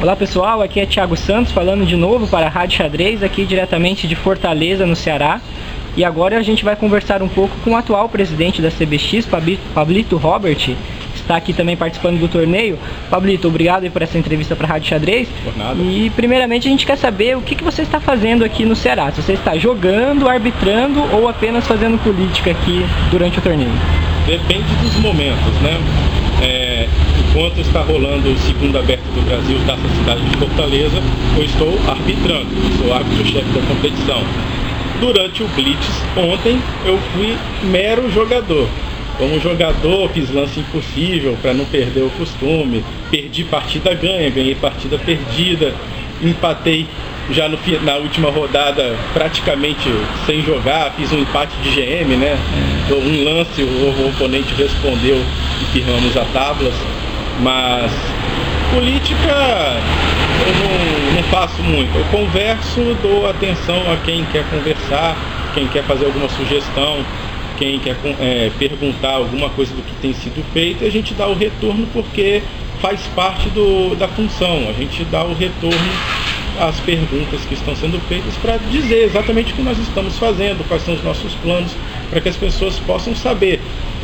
Olá pessoal, aqui é Thiago Santos falando de novo para a Rádio Xadrez, aqui diretamente de Fortaleza, no Ceará. E agora a gente vai conversar um pouco com o atual presidente da CBX, Pablito Robert, está aqui também participando do torneio. Pablito, obrigado aí por essa entrevista para a Rádio Xadrez. Por nada. E primeiramente a gente quer saber o que você está fazendo aqui no Ceará. Se você está jogando, arbitrando ou apenas fazendo política aqui durante o torneio. Depende dos momentos, né? Enquanto está rolando o segundo aberto do Brasil, Taça Cidade de Fortaleza, eu estou arbitrando, sou árbitro-chefe da competição. Durante o Blitz, ontem, eu fui mero jogador. Como jogador, fiz lance impossível para não perder o costume, perdi partida ganha, ganhei partida perdida, empatei já na última rodada praticamente sem jogar, fiz um empate de GM, né? Um lance, o oponente respondeu e firmamos a tábuas, mas política eu não faço muito. Eu converso, dou atenção a quem quer conversar, quem quer fazer alguma sugestão, quem quer perguntar alguma coisa do que tem sido feito, e a gente dá o retorno porque faz parte da função. A gente dá o retorno às perguntas que estão sendo feitas para dizer exatamente o que nós estamos fazendo, quais são os nossos planos, para que as pessoas possam saber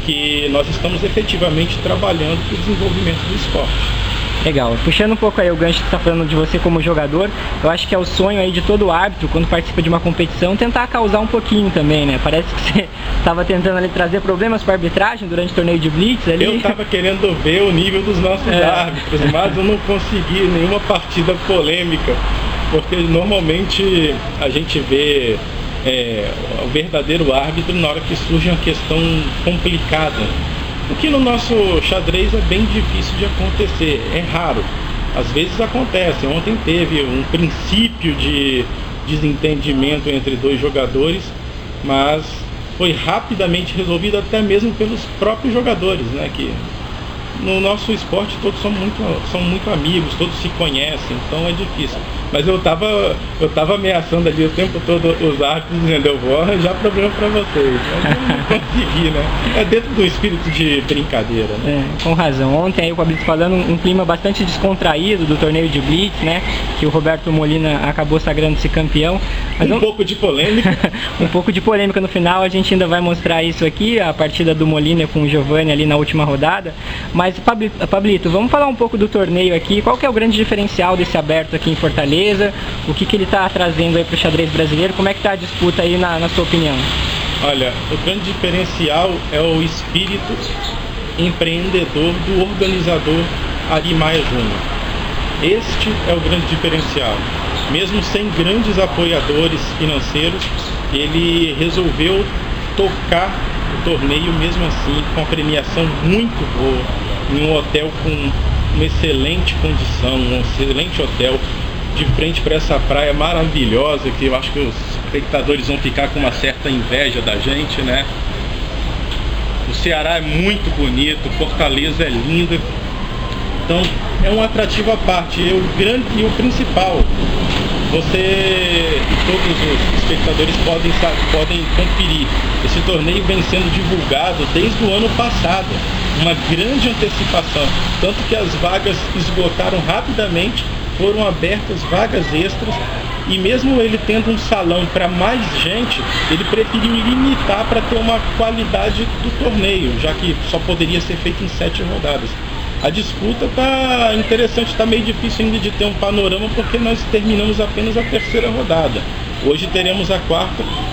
que nós estamos efetivamente trabalhando para o desenvolvimento do esporte. Legal. Puxando um pouco aí o gancho que está falando de você como jogador, eu acho que é o sonho aí de todo árbitro, quando participa de uma competição, tentar causar um pouquinho também, né? Parece que você estava tentando ali trazer problemas para a arbitragem durante o torneio de Blitz ali. Eu estava querendo ver o nível dos nossos árbitros, mas eu não consegui nenhuma partida polêmica, porque normalmente a gente vê o verdadeiro árbitro na hora que surge uma questão complicada. O que no nosso xadrez é bem difícil de acontecer, é raro. Às vezes acontece. Ontem teve um princípio de desentendimento entre dois jogadores, mas foi rapidamente resolvido até mesmo pelos próprios jogadores, né? Que no nosso esporte todos são muito amigos, todos se conhecem, então é difícil. Mas eu tava ameaçando ali o tempo todo os árbitros, dizendo, eu vou arranjar problema para vocês. Mas eu não consegui, né? É dentro do espírito de brincadeira, né? Com razão. Ontem aí o Pablito falando um clima bastante descontraído do torneio de Blitz, né? Que o Roberto Molina acabou sagrando-se campeão. Mas pouco de polêmica. Um pouco de polêmica no final, a gente ainda vai mostrar isso aqui, a partida do Molina com o Giovanni ali na última rodada. Mas Pablito, vamos falar um pouco do torneio aqui. Qual que é o grande diferencial desse aberto aqui em Fortaleza? O que ele está trazendo aí para o xadrez brasileiro? Como é que está a disputa aí na sua opinião? Olha, o grande diferencial é o espírito empreendedor do organizador Ari Maia Júnior. Este é o grande diferencial. Mesmo sem grandes apoiadores financeiros, ele resolveu tocar o torneio mesmo assim, com a premiação muito boa, em um hotel com uma excelente condição, um excelente hotel, de frente para essa praia maravilhosa, que eu acho que os espectadores vão ficar com uma certa inveja da gente, né? O Ceará é muito bonito, Fortaleza é linda, então é um atrativo à parte. E o principal, você e todos os espectadores podem conferir. Esse torneio vem sendo divulgado desde o ano passado, uma grande antecipação, tanto que as vagas esgotaram rapidamente, foram abertas vagas extras, e mesmo ele tendo um salão para mais gente, ele preferiu limitar para ter uma qualidade do torneio, já que só poderia ser feito em 7 rodadas. A disputa está interessante, está meio difícil ainda de ter um panorama, porque nós terminamos apenas a 3ª rodada. Hoje teremos a 4ª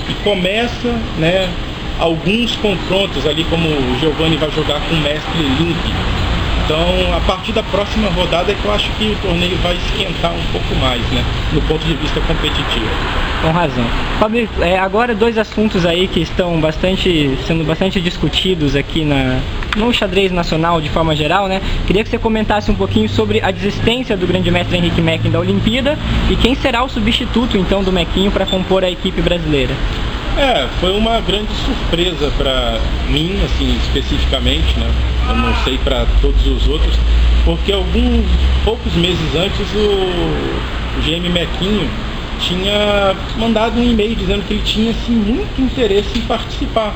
e começa, né, alguns confrontos ali, como o Giovanni vai jogar com o mestre Link. Então, a partir da próxima rodada é que eu acho que o torneio vai esquentar um pouco mais, né, no ponto de vista competitivo. Com razão. Fabio, agora 2 assuntos aí que estão sendo bastante discutidos aqui no xadrez nacional de forma geral, né? Queria que você comentasse um pouquinho sobre a desistência do grande mestre Henrique Mecking da Olimpíada e quem será o substituto então do Mecking para compor a equipe brasileira. Foi uma grande surpresa para mim, assim, especificamente, né? Eu não sei para todos os outros, porque poucos meses antes o GM Mecking tinha mandado um e-mail dizendo que ele tinha assim, muito interesse em participar.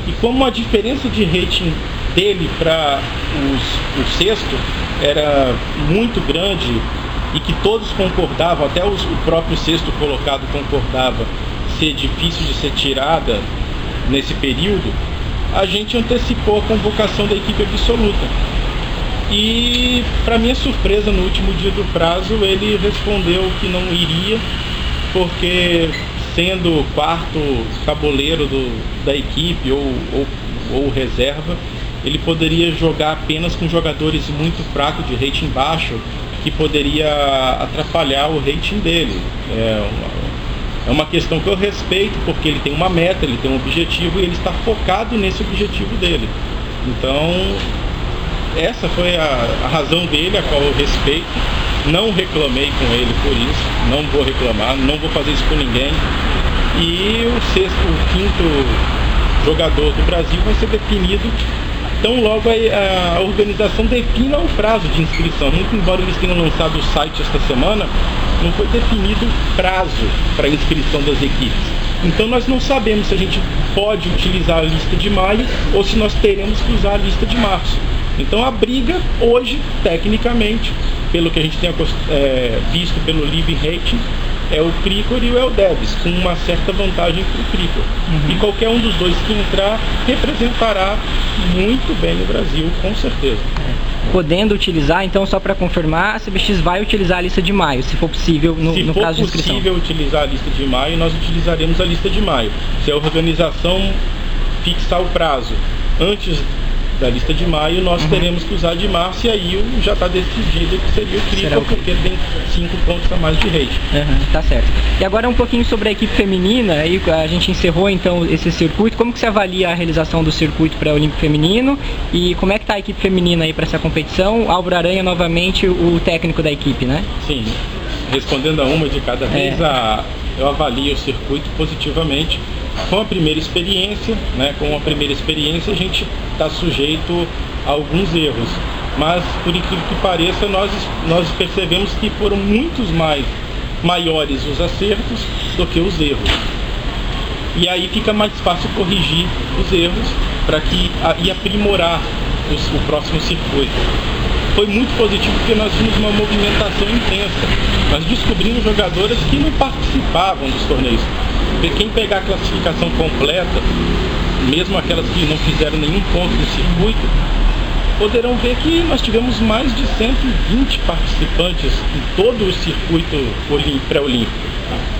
E como a diferença de rating dele para o sexto era muito grande, e que todos concordavam, até o próprio sexto colocado concordava ser difícil de ser tirada nesse período, a gente antecipou a convocação da equipe absoluta. E, para minha surpresa, no último dia do prazo, ele respondeu que não iria, porque sendo quarto tabuleiro da equipe ou reserva, ele poderia jogar apenas com jogadores muito fracos, de rating baixo, que poderia atrapalhar o rating dele. É uma questão que eu respeito, porque ele tem uma meta, ele tem um objetivo e ele está focado nesse objetivo dele. Então, essa foi a razão dele, a qual eu respeito. Não reclamei com ele por isso, não vou reclamar, não vou fazer isso com ninguém. E o quinto jogador do Brasil vai ser definido tão logo a organização defina o prazo de inscrição. Muito embora eles tenham lançado o site esta semana, não foi definido prazo para a inscrição das equipes. Então nós não sabemos se a gente pode utilizar a lista de maio ou se nós teremos que usar a lista de março. Então a briga hoje, tecnicamente, pelo que a gente tem visto pelo Live Rating, é o Cricor e o Eldebs, com uma certa vantagem para o Cricor. E qualquer um dos dois que entrar representará muito bem o Brasil, com certeza. Podendo utilizar, então, só para confirmar, a CBX vai utilizar a lista de maio, se for possível, no caso de inscrição. Se for possível utilizar a lista de maio, nós utilizaremos a lista de maio. Se a organização fixar o prazo antes da lista de maio, nós teremos que usar de março, e aí já está decidido que seria o Cricor, porque tem 5 pontos a mais de rate. Tá certo. E agora um pouquinho sobre a equipe feminina, aí a gente encerrou então esse circuito. Como que você avalia a realização do circuito pré-olímpico feminino e como é que está a equipe feminina aí para essa competição? Álvaro Aranha, novamente, o técnico da equipe, né? Sim, respondendo a uma de cada vez, eu avalio o circuito positivamente. Com a primeira experiência, a gente está sujeito a alguns erros, mas por incrível que pareça, nós percebemos que foram muitos maiores os acertos do que os erros. E aí fica mais fácil corrigir os erros e aprimorar o próximo circuito. Foi muito positivo porque nós vimos uma movimentação intensa. Nós descobrimos jogadoras que não participavam dos torneios. Quem pegar a classificação completa, mesmo aquelas que não fizeram nenhum ponto no circuito, poderão ver que nós tivemos mais de 120 participantes em todo o circuito pré-olímpico.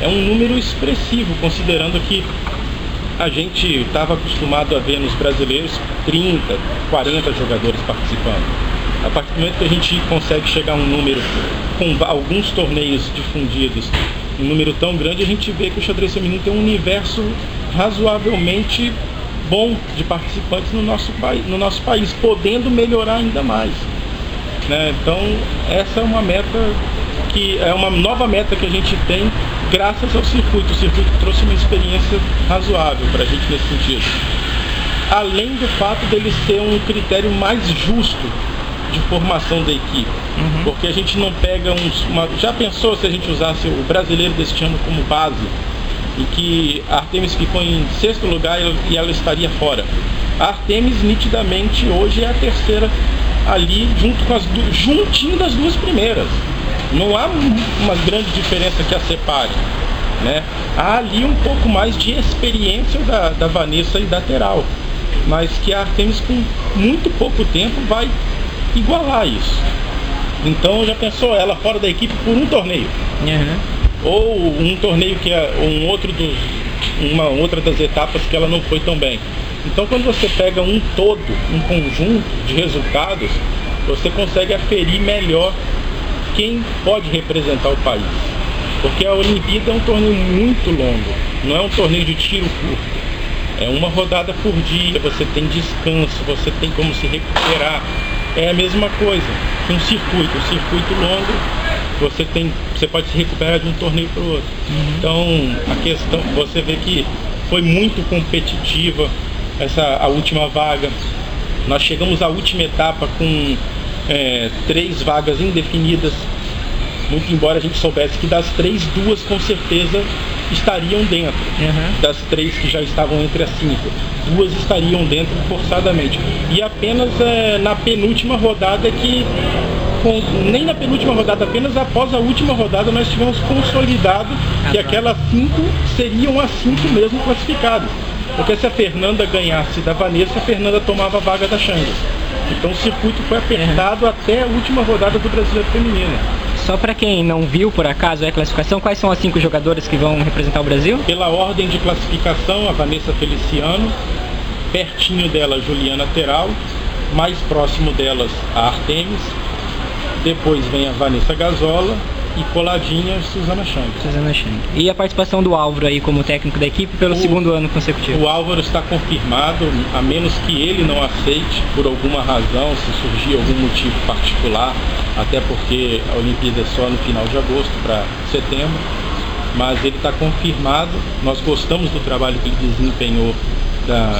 É um número expressivo, considerando que a gente estava acostumado a ver nos brasileiros 30, 40 jogadores participando. A partir do momento que a gente consegue chegar a um número, com alguns torneios difundidos, um número tão grande, a gente vê que o xadrez feminino tem um universo razoavelmente bom de participantes no nosso país, podendo melhorar ainda mais, né? Então essa é uma meta uma nova meta que a gente tem graças ao circuito. O circuito trouxe uma experiência razoável para a gente nesse sentido, além do fato dele ser um critério mais justo de formação da equipe, porque a gente não pega já pensou se a gente usasse o brasileiro deste ano como base e que a Artemis ficou em 6º lugar e ela estaria fora? A Artemis nitidamente hoje é a terceira ali, juntinho das duas primeiras. Não há uma grande diferença que a separe, né? Há ali um pouco mais de experiência da Vanessa e da Teral, mas que a Artemis com muito pouco tempo vai igualar isso. Então já pensou ela fora da equipe por um torneio? Ou um torneio que é uma outra das etapas que ela não foi tão bem. Então quando você pega um conjunto de resultados, você consegue aferir melhor quem pode representar o país. Porque a Olimpíada é um torneio muito longo, não é um torneio de tiro curto. É uma rodada por dia, você tem descanso, você tem como se recuperar. É a mesma coisa que um circuito longo, você pode se recuperar de um torneio para o outro. Então a questão, você vê que foi muito competitiva a última vaga. Nós chegamos à última etapa com 3 vagas indefinidas, muito embora a gente soubesse que das 3, 2 com certeza estariam dentro. Das 3 que já estavam entre as 5, 2 estariam dentro forçadamente. E apenas na penúltima rodada que nem na penúltima rodada, apenas após a última rodada nós tivemos consolidado que aquelas 5 seriam as 5 mesmo classificadas. Porque se a Fernanda ganhasse da Vanessa, a Fernanda tomava a vaga da Xanga. Então o circuito foi apertado até a última rodada do Brasileiro Feminino. Só para quem não viu, por acaso, a classificação, quais são as 5 jogadoras que vão representar o Brasil? Pela ordem de classificação, a Vanessa Feliciano, pertinho dela a Juliana Teral, mais próximo delas a Artemis, depois vem a Vanessa Gazola e coladinha Suzana Chang. Suzana Chang. E a participação do Álvaro aí como técnico da equipe pelo segundo ano consecutivo? O Álvaro está confirmado, a menos que ele não aceite por alguma razão, se surgir algum motivo particular, até porque a Olimpíada é só no final de agosto para setembro, mas ele está confirmado. Nós gostamos do trabalho que ele desempenhou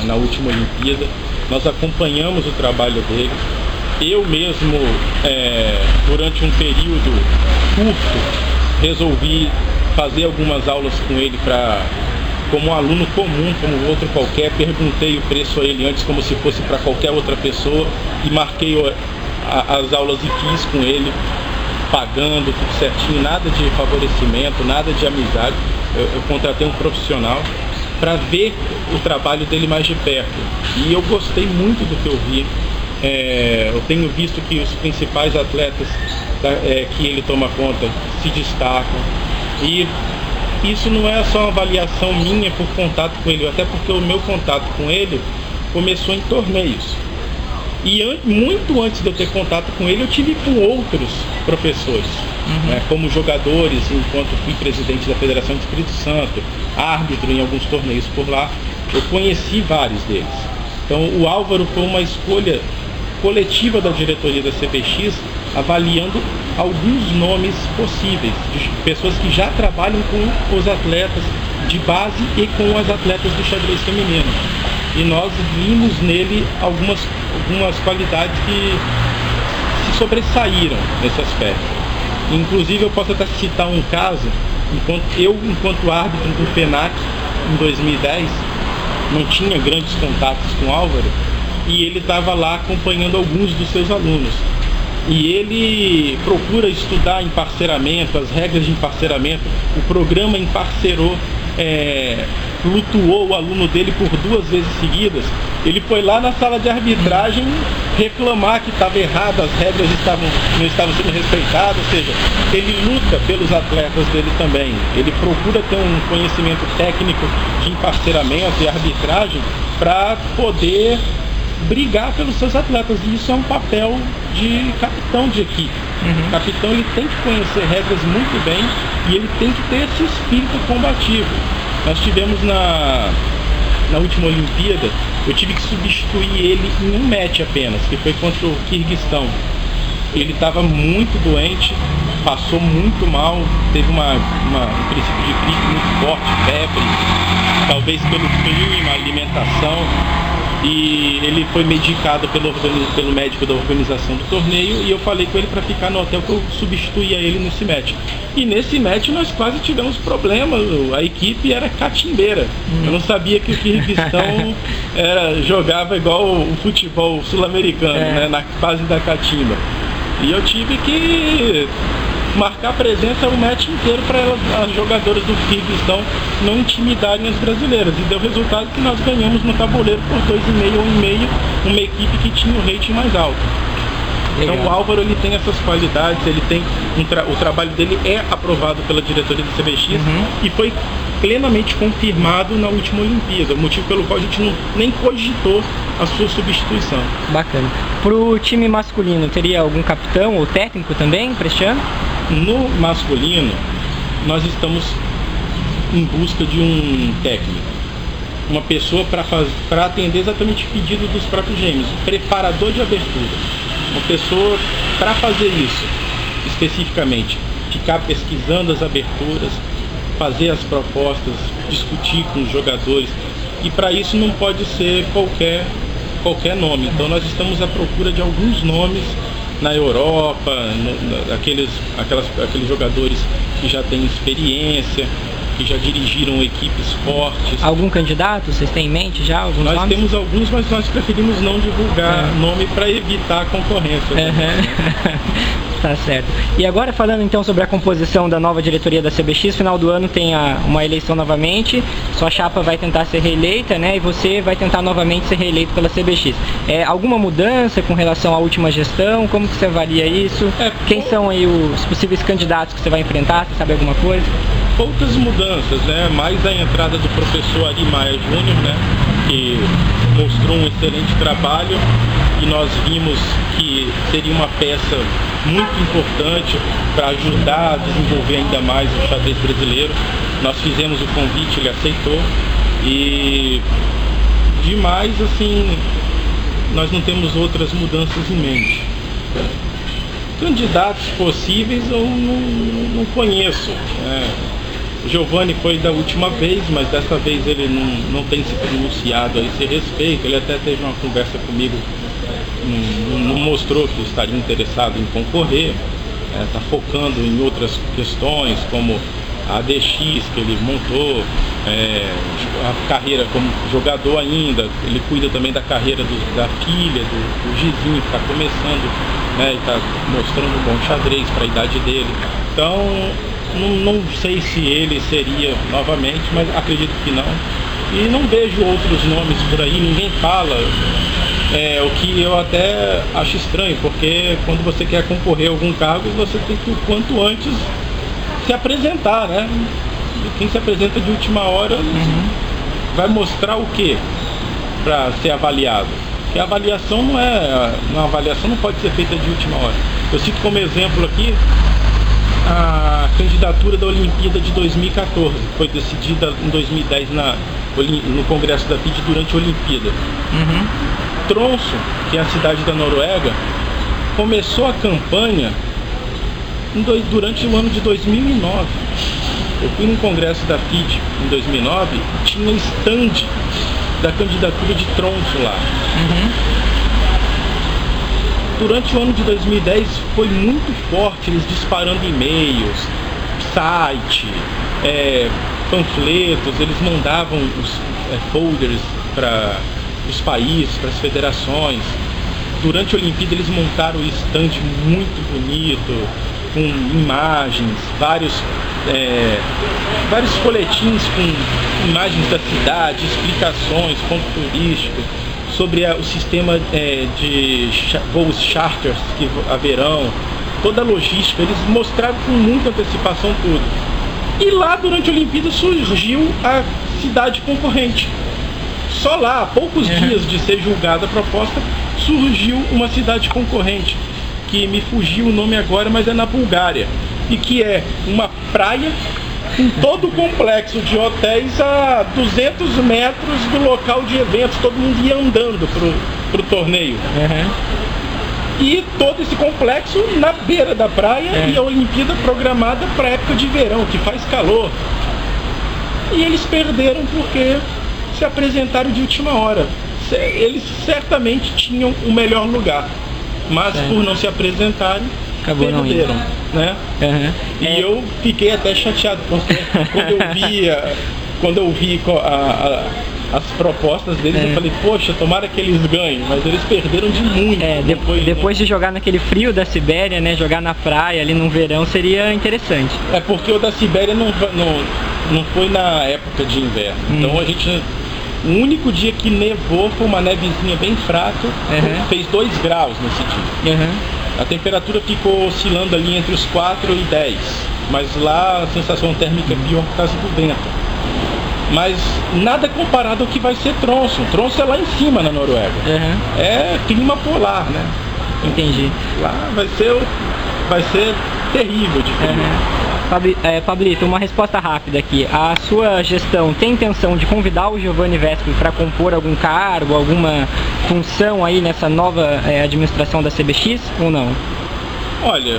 na última Olimpíada, nós acompanhamos o trabalho dele. Eu mesmo, durante um período curto, resolvi fazer algumas aulas com ele como um aluno comum, como outro qualquer. Perguntei o preço a ele antes como se fosse para qualquer outra pessoa e marquei as aulas e fiz com ele, pagando tudo certinho, nada de favorecimento, nada de amizade. Eu contratei um profissional para ver o trabalho dele mais de perto e eu gostei muito do que eu vi. Eu tenho visto que os principais atletas que ele toma conta se destacam, e isso não é só uma avaliação minha por contato com ele, até porque o meu contato com ele começou em torneios, e muito antes de eu ter contato com ele eu tive com outros professores, como jogadores, enquanto fui presidente da Federação de Espírito Santo, árbitro em alguns torneios por lá, eu conheci vários deles. Então o Álvaro foi uma escolha coletiva da diretoria da CBX, avaliando alguns nomes possíveis, de pessoas que já trabalham com os atletas de base e com as atletas do xadrez feminino. E nós vimos nele algumas qualidades que se sobressaíram nesse aspecto. Inclusive eu posso até citar um caso, enquanto árbitro do FENAC em 2010, não tinha grandes contatos com o Álvaro, e ele estava lá acompanhando alguns dos seus alunos. E ele procura estudar emparceramento, as regras de emparceramento. O programa emparcerou, flutuou o aluno dele por 2 vezes seguidas. Ele foi lá na sala de arbitragem reclamar que estava errado, as regras não estavam sendo respeitadas, ou seja, ele luta pelos atletas dele também. Ele procura ter um conhecimento técnico de emparceramento e arbitragem para poder brigar pelos seus atletas, e isso é um papel de capitão de equipe. O capitão ele tem que conhecer regras muito bem e ele tem que ter esse espírito combativo. Nós tivemos na última Olimpíada, eu tive que substituir ele em um match apenas, que foi contra o Quirguistão. Ele estava muito doente, passou muito mal, teve um princípio de gripe muito forte, febre, talvez pelo clima, alimentação. E ele foi medicado pelo médico da organização do torneio, e eu falei com ele para ficar no hotel que eu substituía ele nesse match. E nesse match nós quase tivemos problemas, a equipe era catimbeira. Eu não sabia que o Quirguistão jogava igual o futebol sul-americano, na base da catimba. E eu tive que marcar presença o match inteiro para as jogadoras do Quirguistão não intimidarem as brasileiras, e deu resultado que nós ganhamos no tabuleiro por 2,5 ou 1,5, uma equipe que tinha o rating mais alto. Legal. Então o Álvaro ele tem essas qualidades, ele tem o trabalho dele é aprovado pela diretoria do CBX e foi plenamente confirmado na última Olimpíada, motivo pelo qual a gente nem cogitou a sua substituição. Bacana. Pro time masculino, teria algum capitão ou técnico também para este ano? No masculino, nós estamos em busca de um técnico, uma pessoa para atender exatamente o pedido dos próprios gêmeos, preparador de abertura, uma pessoa para fazer isso especificamente, ficar pesquisando as aberturas, fazer as propostas, discutir com os jogadores, e para isso não pode ser qualquer nome. Então nós estamos à procura de alguns nomes na Europa, aqueles jogadores que já têm experiência, que já dirigiram equipes fortes. Algum candidato vocês têm em mente já? Alguns nós nomes? Temos alguns, mas nós preferimos não divulgar nome para evitar a concorrência. Tá certo. E agora falando então sobre a composição da nova diretoria da CBX, final do ano tem uma eleição novamente, sua chapa vai tentar ser reeleita, né? E você vai tentar novamente ser reeleito pela CBX. Alguma mudança com relação à última gestão? Como que você avalia isso? Quem são aí os possíveis candidatos que você vai enfrentar? Você sabe alguma coisa? Poucas mudanças, né? Mais a entrada do professor Ari Maia Júnior, né? Que mostrou um excelente trabalho e nós vimos que seria uma peça muito importante para ajudar a desenvolver ainda mais o xadrez brasileiro. Nós fizemos o convite, ele aceitou e demais, assim, nós não temos outras mudanças em mente. Candidatos possíveis eu não conheço. O Giovanni foi da última vez, mas dessa vez ele não tem se pronunciado a esse respeito. Ele até teve uma conversa comigo, não mostrou que estaria interessado em concorrer. Está focando em outras questões, como a ADX que ele montou, a carreira como jogador ainda. Ele cuida também da carreira da filha, do Gizinho, que está começando, né, e está mostrando um bom xadrez para a idade dele. Então, não sei se ele seria novamente, mas acredito que não. E não vejo outros nomes por aí, ninguém fala. O que eu até acho estranho, porque quando você quer concorrer a algum cargo, você tem que o quanto antes se apresentar, né? E quem se apresenta de última hora vai mostrar o quê para ser avaliado? Porque a avaliação uma avaliação não pode ser feita de última hora. Eu cito como exemplo aqui a candidatura da Olimpíada de 2014, que foi decidida em 2010 no Congresso da FIDE durante a Olimpíada. Tromsø, que é a cidade da Noruega, começou a campanha durante o ano de 2009. Eu fui no Congresso da FIDE em 2009 e tinha stand da candidatura de Tromsø lá. Durante o ano de 2010 foi muito forte, eles disparando e-mails, site, panfletos, eles mandavam os folders para os países, para as federações. Durante a Olimpíada eles montaram um stand muito bonito, com imagens, vários folhetins com imagens da cidade, explicações, ponto turístico, sobre o sistema de voos charters que haverão, toda a logística. Eles mostraram com muita antecipação tudo. E lá durante a Olimpíada surgiu a cidade concorrente. Só lá, há poucos dias de ser julgada a proposta, surgiu uma cidade concorrente, que me fugiu o nome agora, mas é na Bulgária, e que é uma praia com todo o complexo de hotéis a 200 metros do local de eventos. Todo mundo ia andando pro torneio. E todo esse complexo na beira da praia, e a Olimpíada programada para época de verão, que faz calor. E eles perderam porque se apresentaram de última hora. Eles certamente tinham o melhor lugar, mas por não se apresentarem, perderam, né? E eu fiquei até chateado, porque quando eu vi as propostas deles, eu falei, poxa, tomara que eles ganhem, mas eles perderam de muito. Depois de jogar naquele frio da Sibéria, né, jogar na praia ali no verão seria interessante. Porque o da Sibéria não foi na época de inverno, então o único dia que nevou foi uma nevezinha bem fraca, fez 2 graus nesse dia. A temperatura ficou oscilando ali entre os 4 e 10, mas lá a sensação térmica é pior por causa do vento. Mas nada comparado ao que vai ser Tromsø. Tromsø é lá em cima na Noruega. É clima polar, né? Entendi. Lá vai ser terrível de frio. Pablito, uma resposta rápida aqui. A sua gestão tem intenção de convidar o Giovanni Vespri para compor algum cargo, alguma função aí nessa nova administração da CBX ou não? Olha,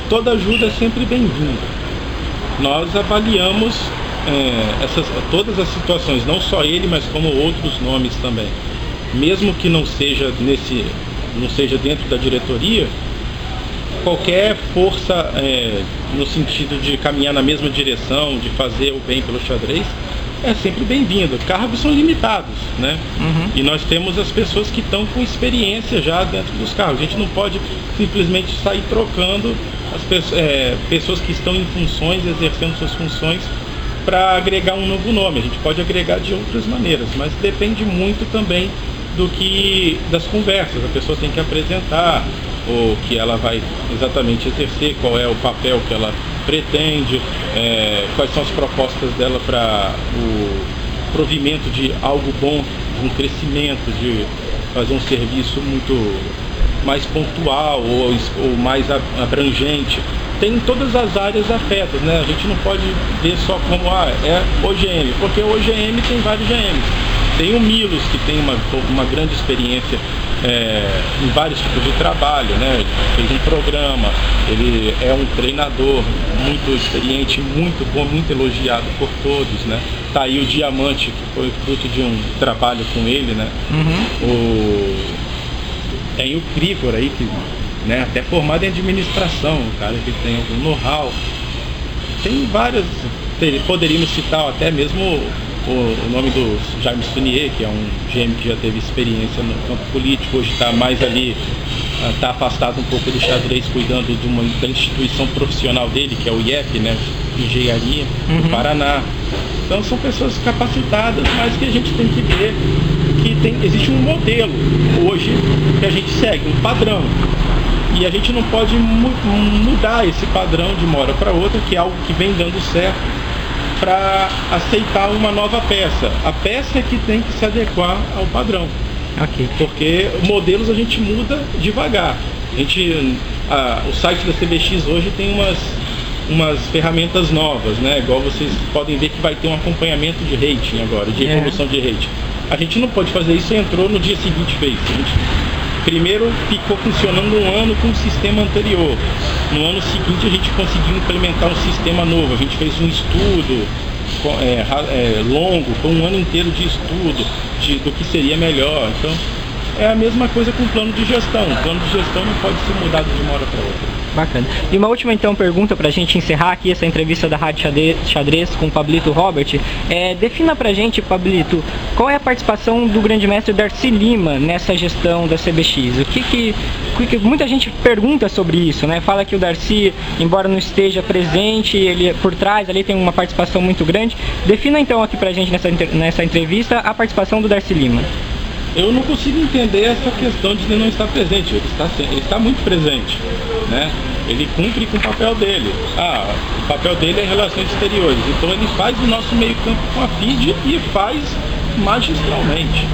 toda ajuda é sempre bem-vinda. Nós avaliamos todas as situações, não só ele, mas como outros nomes também. Mesmo que não seja dentro da diretoria, qualquer força no sentido de caminhar na mesma direção, de fazer o bem pelo xadrez, é sempre bem-vindo. Cargos são limitados, né? E nós temos as pessoas que estão com experiência já dentro dos cargos. A gente não pode simplesmente sair trocando as pessoas que estão em funções, exercendo suas funções, para agregar um novo nome. A gente pode agregar de outras maneiras, mas depende muito também das conversas. A pessoa tem que apresentar o que ela vai exatamente exercer, qual é o papel que ela pretende, quais são as propostas dela para o provimento de algo bom, de um crescimento, de fazer um serviço muito mais pontual ou mais abrangente. Tem todas as áreas afetas, né? A gente não pode ver só como é OGM, porque o OGM tem vários GMs. Tem o Milos, que tem uma grande experiência em vários tipos de trabalho, né? Ele fez um programa, ele é um treinador muito experiente, muito bom, muito elogiado por todos, né? Tá aí o Diamante, que foi fruto de um trabalho com ele, né? Tem o Krigor aí, que, né, até formado em administração, um cara que tem algum know-how. Tem várias, poderíamos citar até mesmo o nome do Jaime Sunier, que é um GM que já teve experiência no campo político, hoje está mais ali, está afastado um pouco do xadrez, cuidando da instituição profissional dele, que é o IEP, né, Engenharia, do Paraná. Então são pessoas capacitadas, mas que a gente tem que ver que existe um modelo hoje que a gente segue, um padrão. E a gente não pode mudar esse padrão de uma hora para outra, que é algo que vem dando certo, para aceitar uma nova peça. A peça é que tem que se adequar ao padrão. Ok. Porque modelos a gente muda devagar. O site da CBX hoje tem umas ferramentas novas, né? Igual vocês podem ver que vai ter um acompanhamento de rating agora, de evolução de rating. A gente não pode fazer isso, entrou no dia seguinte fez. A gente primeiro ficou funcionando um ano com o sistema anterior. No ano seguinte a gente conseguiu implementar um sistema novo. A gente fez um estudo longo, com um ano inteiro de estudo do que seria melhor. Então é a mesma coisa com o plano de gestão. O plano de gestão não pode ser mudado de uma hora para outra. Bacana. E uma última então pergunta para a gente encerrar aqui essa entrevista da Rádio Xadrez com o Pablito Robert. Defina pra gente, Pablito, qual é a participação do grande mestre Darcy Lima nessa gestão da CBX? O que muita gente pergunta sobre isso, né? Fala que o Darcy, embora não esteja presente, ele por trás ali tem uma participação muito grande. Defina então aqui pra gente nessa entrevista a participação do Darcy Lima. Eu não consigo entender essa questão de ele não estar presente. Ele está muito presente, né? Ele cumpre com o papel dele. O papel dele é relações exteriores. Então ele faz o nosso meio campo com a FIDE e faz magistralmente.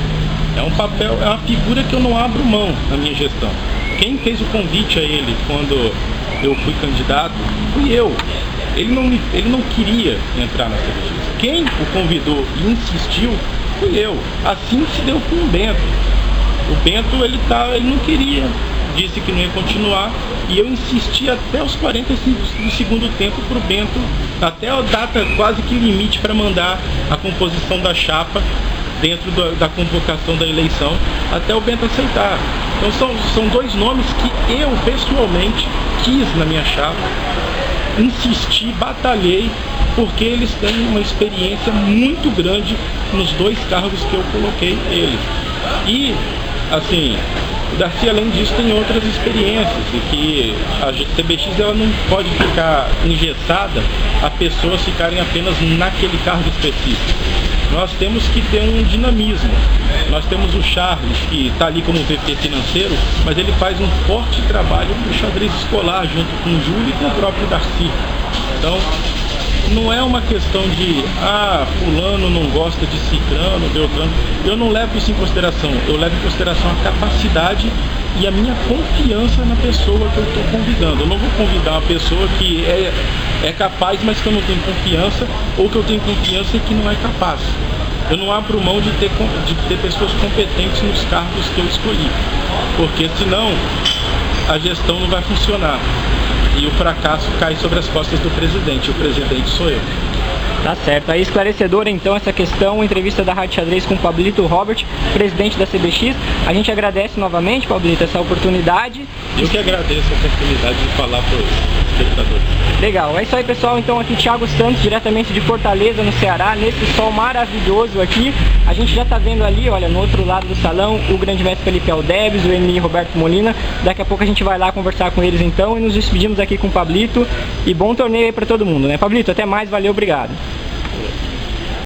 É uma figura que eu não abro mão na minha gestão. Quem fez o convite a ele quando eu fui candidato fui eu. Ele não queria entrar na CBX. Quem o convidou e insistiu fui eu. Assim se deu com o Bento. O Bento ele não queria, disse que não ia continuar, e eu insisti até os 45 do segundo tempo para o Bento, até a data quase que limite para mandar a composição da chapa dentro da convocação da eleição, até o Bento aceitar. Então são dois nomes que eu pessoalmente quis na minha chapa, insisti, batalhei, porque eles têm uma experiência muito grande nos dois cargos que eu coloquei eles. E, assim, o Darcy, além disso, tem outras experiências, e que a CBX ela não pode ficar engessada a pessoas ficarem apenas naquele cargo específico. Nós temos que ter um dinamismo. Nós temos o Charles, que está ali como VP financeiro, mas ele faz um forte trabalho para o xadrez escolar, junto com o Júlio e com o próprio Darcy. Então, não é uma questão de fulano não gosta de ciclano, beltrano. Eu não levo isso em consideração. Eu levo em consideração a capacidade e a minha confiança na pessoa que eu estou convidando. Eu não vou convidar uma pessoa que é capaz, mas que eu não tenho confiança, ou que eu tenho confiança e que não é capaz. Eu não abro mão de ter pessoas competentes nos cargos que eu escolhi, porque senão a gestão não vai funcionar. E o fracasso cai sobre as costas do presidente. O presidente sou eu. Tá certo. Aí esclarecedora então essa questão, entrevista da Rádio Xadrez com o Pablito Robert, presidente da CBX. A gente agradece novamente, Pablito, essa oportunidade. Eu que agradeço a oportunidade de falar para você. Libertadores. Legal, é isso aí, pessoal. Então aqui Thiago Santos, diretamente de Fortaleza, no Ceará, nesse sol maravilhoso aqui. A gente já tá vendo ali, olha, no outro lado do salão, o grande mestre Felipe Aldebes, o MI Roberto Molina. Daqui a pouco a gente vai lá conversar com eles então, e nos despedimos aqui com o Pablito. E bom torneio aí pra todo mundo, né? Pablito, até mais, valeu, obrigado.